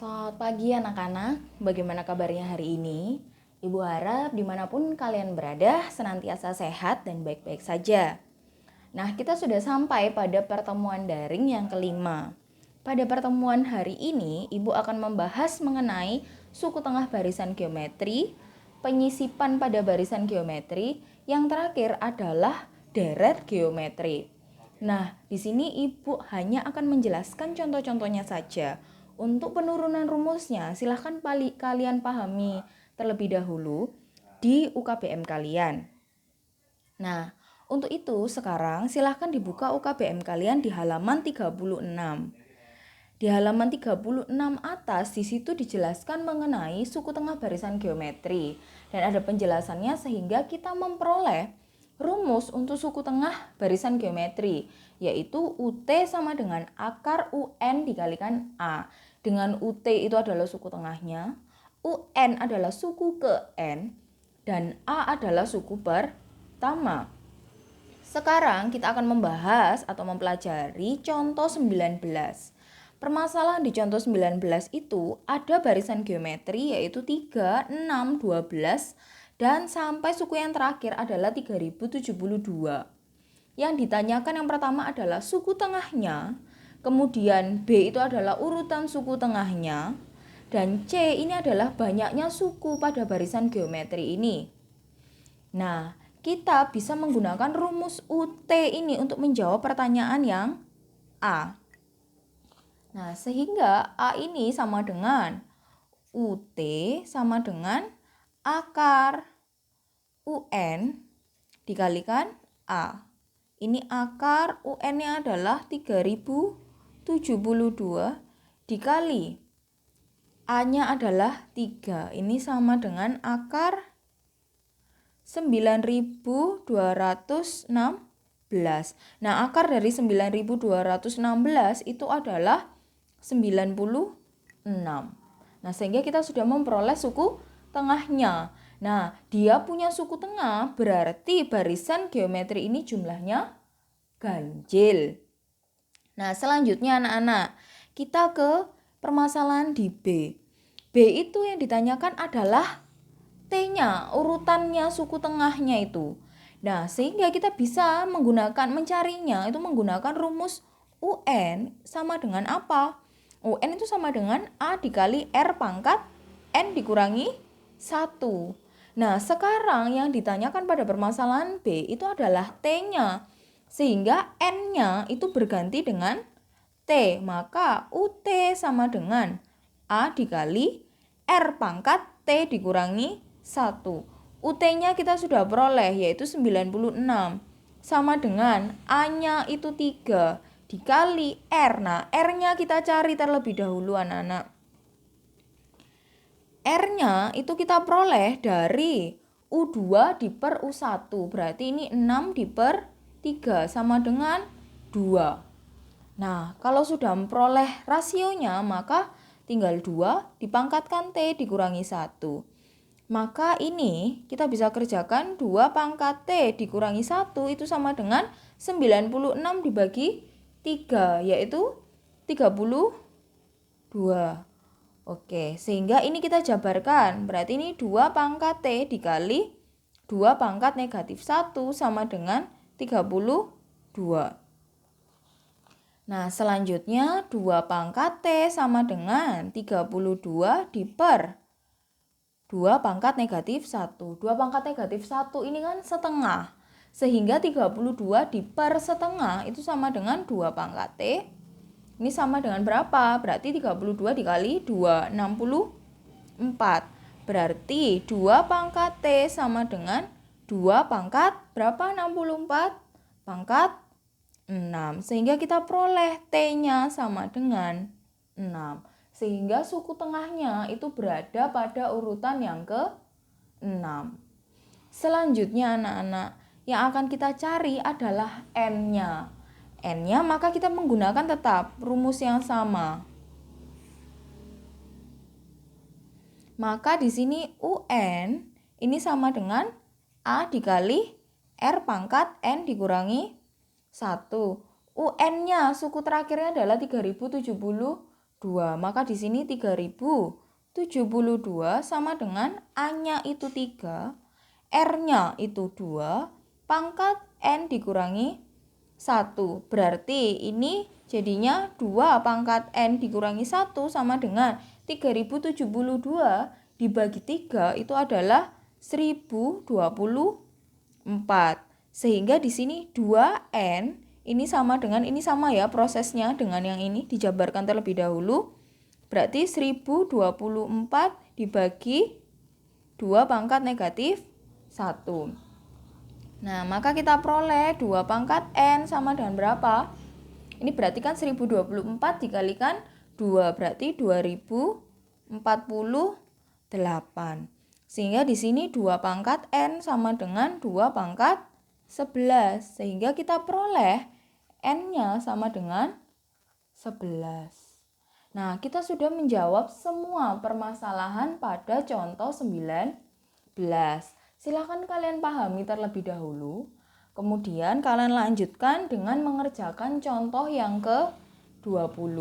Selamat pagi anak-anak, bagaimana kabarnya hari ini? Ibu harap dimanapun kalian berada senantiasa sehat dan baik-baik saja. Nah, kita sudah sampai pada pertemuan daring yang kelima. Pada pertemuan hari ini, Ibu akan membahas mengenai suku tengah barisan geometri, penyisipan pada barisan geometri, yang terakhir adalah deret geometri. Nah, di sini Ibu hanya akan menjelaskan contoh-contohnya saja. Untuk penurunan rumusnya, silahkan kalian pahami terlebih dahulu di UKBM kalian. Nah, untuk itu sekarang silahkan dibuka UKBM kalian di halaman 36. Di halaman 36 atas, di situ dijelaskan mengenai suku tengah barisan geometri. Dan ada penjelasannya sehingga kita memperoleh rumus untuk suku tengah barisan geometri, yaitu UT sama dengan akar UN dikalikan A. Dengan UT itu adalah suku tengahnya, UN adalah suku ke N, dan A adalah suku pertama. Sekarang kita akan membahas atau mempelajari contoh 19. Permasalahan di contoh 19 itu ada barisan geometri yaitu 3, 6, 12 dan sampai suku yang terakhir adalah 3072. Yang ditanyakan yang pertama adalah suku tengahnya, kemudian B itu adalah urutan suku tengahnya, dan C ini adalah banyaknya suku pada barisan geometri ini. Nah, kita bisa menggunakan rumus UT ini untuk menjawab pertanyaan yang A. Nah, sehingga A ini sama dengan UT sama dengan akar UN dikalikan A. Ini akar UN-nya adalah 3072 dikali A-nya adalah 3. Ini sama dengan akar 9216. Nah, akar dari 9216 itu adalah 96. Nah, sehingga kita sudah memperoleh suku tengahnya. Nah, dia punya suku tengah, berarti barisan geometri ini jumlahnya ganjil. Nah, selanjutnya anak-anak, kita ke permasalahan di B. B itu yang ditanyakan adalah T-nya, urutannya suku tengahnya itu. Nah, sehingga kita bisa mencarinya itu menggunakan rumus UN sama dengan apa? UN itu sama dengan A dikali R pangkat N dikurangi 1. Nah, sekarang yang ditanyakan pada permasalahan B itu adalah T-nya. Sehingga N-nya itu berganti dengan T. Maka UT sama dengan A dikali R pangkat T dikurangi 1. UT-nya kita sudah peroleh yaitu 96. Sama dengan A-nya itu 3 dikali R. Nah, R-nya kita cari terlebih dahulu anak-anak. R-nya itu kita peroleh dari U2 diper U1. Berarti ini 6 diper 3 sama dengan 2. Nah, kalau sudah memperoleh rasionya, maka tinggal 2 dipangkatkan T dikurangi 1. Maka ini kita bisa kerjakan 2 pangkat T dikurangi 1 itu sama dengan 96 dibagi 3, yaitu 32. Oke, sehingga ini kita jabarkan. Berarti ini 2 pangkat T dikali 2 pangkat negatif 1 sama dengan 32. Nah, selanjutnya 2 pangkat T sama dengan 32 diper 2 pangkat negatif 1. 2 pangkat negatif 1 ini kan setengah. Sehingga 32 diper setengah itu sama dengan 2 pangkat T. Ini sama dengan berapa? Berarti 32 dikali 2, 64. Berarti 2 pangkat T sama dengan 2 pangkat berapa? 64 pangkat 6. Sehingga kita peroleh T-nya sama dengan 6. Sehingga suku tengahnya itu berada pada urutan yang ke-6. Selanjutnya anak-anak, yang akan kita cari adalah N-nya. N-nya maka kita menggunakan tetap rumus yang sama. Maka di sini UN ini sama dengan A dikali R pangkat N dikurangi 1. UN-nya suku terakhirnya adalah 3072. 2. Maka di sini 3072 sama dengan A-nya itu 3, R-nya itu 2, pangkat N dikurangi 1. Berarti ini jadinya 2 pangkat N dikurangi 1 sama dengan 3072 dibagi 3 itu adalah 1024. Sehingga di sini 2N ini sama dengan, ini sama ya prosesnya dengan yang ini, dijabarkan terlebih dahulu. Berarti 1024 dibagi 2 pangkat negatif 1. Nah, maka kita peroleh 2 pangkat N sama dengan berapa? Ini berarti kan 1024 dikalikan 2, berarti 2048. Sehingga di sini 2 pangkat N sama dengan 2 pangkat 11. Sehingga kita peroleh N-nya sama dengan 11. Nah, kita sudah menjawab semua permasalahan pada contoh 19. Silakan kalian pahami terlebih dahulu. Kemudian kalian lanjutkan dengan mengerjakan contoh yang ke-20.